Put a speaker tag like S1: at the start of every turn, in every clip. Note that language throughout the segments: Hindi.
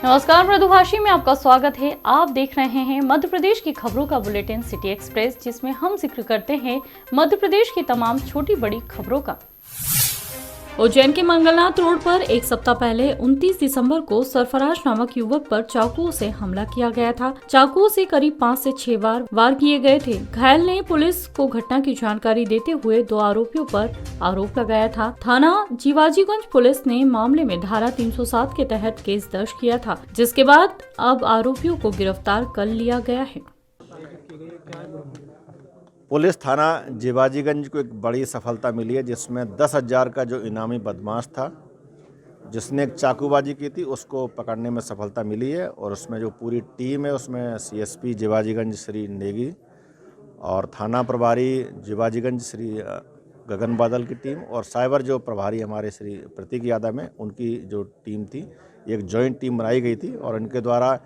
S1: नमस्कार, मृदुभाषी में आपका स्वागत है। आप देख रहे हैं मध्य प्रदेश की खबरों का बुलेटिन सिटी एक्सप्रेस, जिसमें हम जिक्र करते हैं मध्य प्रदेश की तमाम छोटी बड़ी खबरों का। उज्जैन के मंगलनाथ रोड पर एक सप्ताह पहले 29 दिसंबर को सरफराज नामक युवक पर चाकुओं से हमला किया गया था। चाकुओं से करीब 5 से 6 बार वार किए गए थे। घायल ने पुलिस को घटना की जानकारी देते हुए 2 आरोपियों पर आरोप लगाया था। थाना जीवाजीगंज पुलिस ने मामले में धारा 307 के तहत केस दर्ज किया था, जिसके बाद अब आरोपियों को गिरफ्तार कर लिया गया है।
S2: पुलिस थाना जीवाजीगंज को एक बड़ी सफलता मिली है, जिसमें 10,000 का जो इनामी बदमाश था, जिसने एक चाकूबाजी की थी, उसको पकड़ने में सफलता मिली है। और उसमें जो पूरी टीम है, उसमें सीएसपी जीवाजीगंज श्री नेगी और थाना प्रभारी जीवाजीगंज श्री गगन बादल की टीम और साइबर जो प्रभारी हमारे श्री प्रतीक यादव में, उनकी जो टीम थी, एक जॉइंट टीम बनाई गई थी। और इनके द्वारा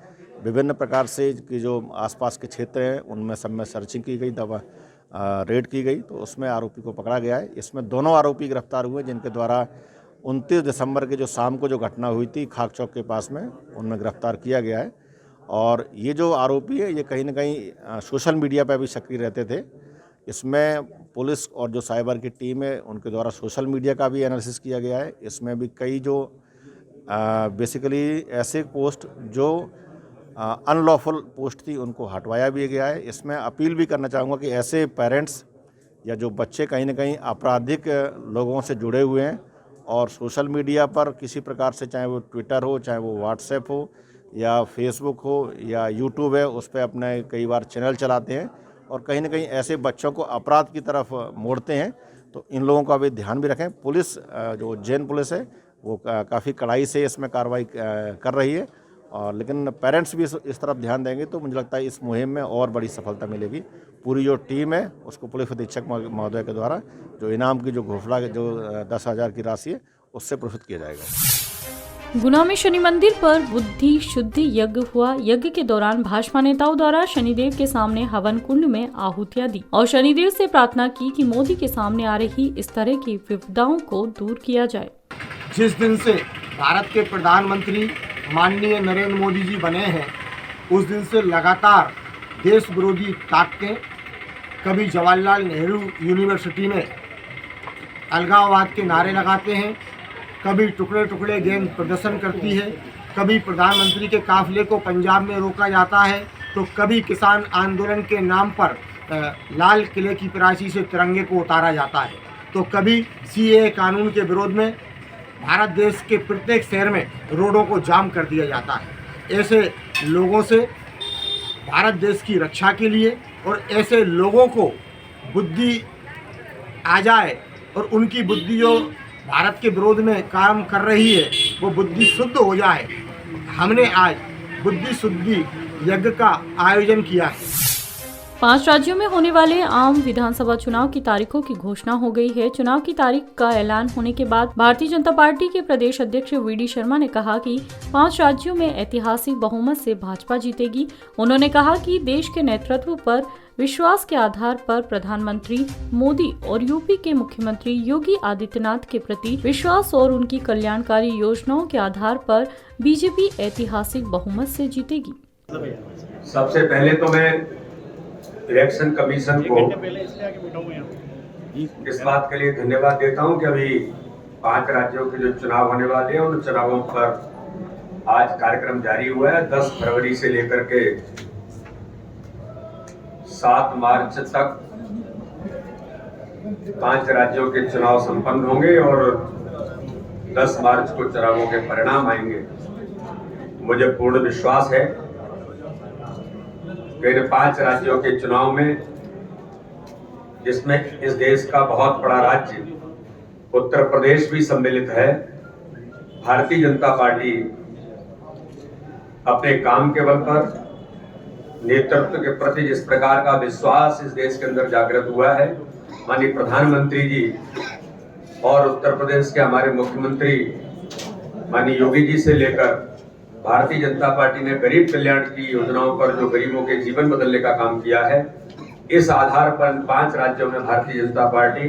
S2: विभिन्न प्रकार से की जो आसपास के क्षेत्र हैं, उनमें सब में सर्चिंग की गई, दवा रेड की गई, तो उसमें आरोपी को पकड़ा गया है। इसमें दोनों आरोपी गिरफ्तार हुए, जिनके द्वारा 29 दिसंबर के जो शाम को जो घटना हुई थी खाक चौक के पास में, उनमें गिरफ्तार किया गया है। और ये जो आरोपी है, ये कहीं ना कहीं सोशल मीडिया पर भी सक्रिय रहते थे। इसमें पुलिस और जो साइबर की टीम है, उनके द्वारा सोशल मीडिया का भी एनालिसिस किया गया है। इसमें भी कई जो बेसिकली ऐसे पोस्ट जो अनलॉफुल पोस्ट थी, उनको हटवाया भी गया है। इसमें अपील भी करना चाहूँगा कि ऐसे पेरेंट्स या जो बच्चे कहीं ना कहीं आपराधिक लोगों से जुड़े हुए हैं और सोशल मीडिया पर किसी प्रकार से, चाहे वो ट्विटर हो, चाहे वो व्हाट्सएप हो या फेसबुक हो या यूट्यूब है, उस पर अपने कई बार चैनल चलाते हैं और कहीं ना कहीं ऐसे बच्चों को अपराध की तरफ मोड़ते हैं, तो इन लोगों का भी ध्यान भी रखें। पुलिस जो उज्जैन पुलिस है, वो काफ़ी कड़ाई से इसमें कार्रवाई कर रही है। और लेकिन पेरेंट्स भी इस तरफ ध्यान देंगे तो मुझे लगता है इस मुहिम में और बड़ी सफलता मिलेगी। पूरी जो टीम है, उसको पुलिस अधीक्षक महोदय के द्वारा जो इनाम की जो घोषणा जो 10,000 की राशि है, उससे पुरस्कृत किया जाएगा।
S1: गुना में शनि मंदिर पर बुद्धि शुद्धि यज्ञ हुआ। यज्ञ के दौरान भाजपा नेताओं द्वारा शनिदेव के सामने हवन कुंड में आहुतियां दी और शनिदेव से प्रार्थना की कि मोदी के सामने आ रही इस तरह की विपदाओं को दूर किया जाए।
S3: जिस दिन से भारत के प्रधानमंत्री माननीय नरेंद्र मोदी जी बने हैं, उस दिन से लगातार देश विरोधी ताकतें कभी जवाहरलाल नेहरू यूनिवर्सिटी में अलगाववाद के नारे लगाते हैं, कभी टुकड़े टुकड़े गेंद प्रदर्शन करती है, कभी प्रधानमंत्री के काफिले को पंजाब में रोका जाता है, तो कभी किसान आंदोलन के नाम पर लाल किले की प्राची से तिरंगे को उतारा जाता है, तो कभी सीएए कानून के विरोध में भारत देश के प्रत्येक शहर में रोडों को जाम कर दिया जाता है। ऐसे लोगों से भारत देश की रक्षा के लिए और ऐसे लोगों को बुद्धि आ जाए और उनकी बुद्धि जो भारत के विरोध में काम कर रही है, वो बुद्धि शुद्ध हो जाए, हमने आज बुद्धि शुद्धि यज्ञ का आयोजन किया है।
S1: 5 राज्यों में होने वाले आम विधानसभा चुनाव की तारीखों की घोषणा हो गई है। चुनाव की तारीख का ऐलान होने के बाद भारतीय जनता पार्टी के प्रदेश अध्यक्ष वीडी शर्मा ने कहा कि 5 राज्यों में ऐतिहासिक बहुमत से भाजपा जीतेगी। उन्होंने कहा कि देश के नेतृत्व पर विश्वास के आधार पर प्रधानमंत्री मोदी और यूपी के मुख्यमंत्री योगी आदित्यनाथ के प्रति विश्वास और उनकी कल्याणकारी योजनाओं के आधार पर बीजेपी ऐतिहासिक बहुमत से जीतेगी।
S4: सबसे पहले तो मैं इलेक्शन कमीशन को इस बात के लिए धन्यवाद देता हूं कि अभी 5 राज्यों के जो चुनाव होने वाले हैं, उन चुनावों पर आज कार्यक्रम जारी हुआ है। 10 फरवरी से लेकर के 7 मार्च तक 5 राज्यों के चुनाव संपन्न होंगे और 10 मार्च को चुनावों के परिणाम आएंगे। मुझे पूर्ण विश्वास है इन 5 राज्यों के चुनाव में, जिसमें इस देश का बहुत बड़ा राज्य उत्तर प्रदेश भी सम्मिलित है, भारतीय जनता पार्टी अपने काम के बल पर, नेतृत्व के प्रति जिस प्रकार का विश्वास इस देश के अंदर जागृत हुआ है, माननीय प्रधानमंत्री जी और उत्तर प्रदेश के हमारे मुख्यमंत्री माननीय योगी जी से लेकर भारतीय जनता पार्टी ने गरीब कल्याण की योजनाओं पर जो गरीबों के जीवन बदलने का काम किया है, इस आधार पर 5 राज्यों में भारतीय जनता पार्टी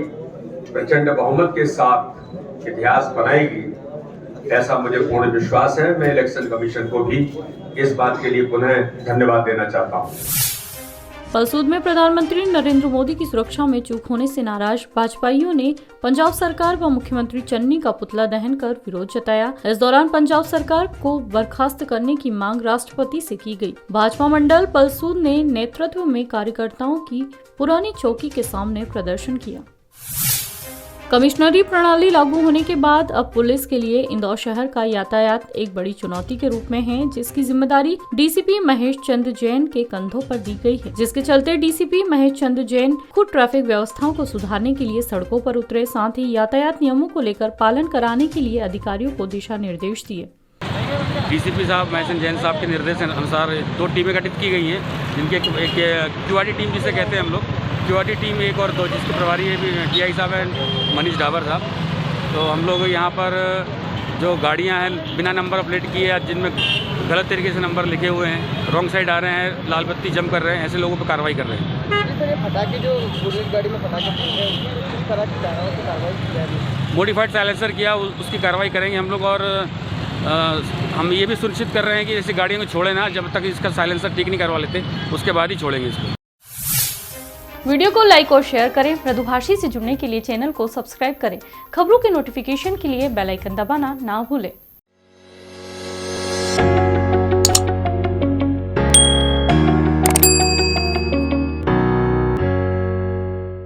S4: प्रचंड बहुमत के साथ इतिहास बनाएगी। ऐसा मुझे पूर्ण विश्वास है। मैं इलेक्शन कमीशन को भी इस बात के लिए पुनः धन्यवाद देना चाहता हूँ।
S1: पलसूद में प्रधानमंत्री नरेंद्र मोदी की सुरक्षा में चूक होने से नाराज भाजपाइयों ने पंजाब सरकार व मुख्यमंत्री चन्नी का पुतला दहन कर विरोध जताया। इस दौरान पंजाब सरकार को बर्खास्त करने की मांग राष्ट्रपति से की गई। भाजपा मंडल पलसूद ने नेतृत्व में कार्यकर्ताओं की पुरानी चौकी के सामने प्रदर्शन किया। कमिश्नरी प्रणाली लागू होने के बाद अब पुलिस के लिए इंदौर शहर का यातायात एक बड़ी चुनौती के रूप में है, जिसकी जिम्मेदारी डीसीपी महेश चंद्र जैन के कंधों पर दी गई है, जिसके चलते डीसीपी महेश चंद्र जैन खुद ट्रैफिक व्यवस्थाओं को सुधारने के लिए सड़कों पर उतरे, साथ ही यातायात नियमों को लेकर पालन कराने के लिए अधिकारियों को दिशा निर्देश दिए।
S5: डीसीपी साहब महेश चंद्र जैन साहब के निर्देश अनुसार 2 टीमें गठित की गई हैं, जिनके एक क्यूआरटी टीम जिसे कहते हैं हम लोग, क्यूआरटी टीम 1 और 2, जिसके प्रभारी है भी टीआई साहब हैं मनीष डाबर साहब। तो हम लोग यहाँ पर जो गाड़ियाँ हैं बिना नंबर प्लेट किए या जिनमें गलत तरीके से नंबर लिखे हुए हैं, रॉन्ग साइड आ रहे हैं, लाल बत्ती जम कर रहे हैं, ऐसे लोगों पर कार्रवाई कर रहे हैं।
S3: फटाके जो पुलिस गाड़ी में फटाके किस तरह की कार्रवाई की जाएगी?
S5: मॉडिफाइड साइलेंसर किया, उसकी कार्रवाई करेंगे हम लोग। और हम ये भी सुनिश्चित कर रहे हैं कि ऐसी गाड़ियों को छोड़े ना, जब तक इसका साइलेंसर ठीक नहीं करवा लेते उसके बाद ही छोड़ेंगे इसको।
S1: वीडियो को लाइक और शेयर करें। मृदुभाषी से जुड़ने के लिए चैनल को सब्सक्राइब करें। खबरों के नोटिफिकेशन के लिए बेल आइकन दबाना ना भूलें।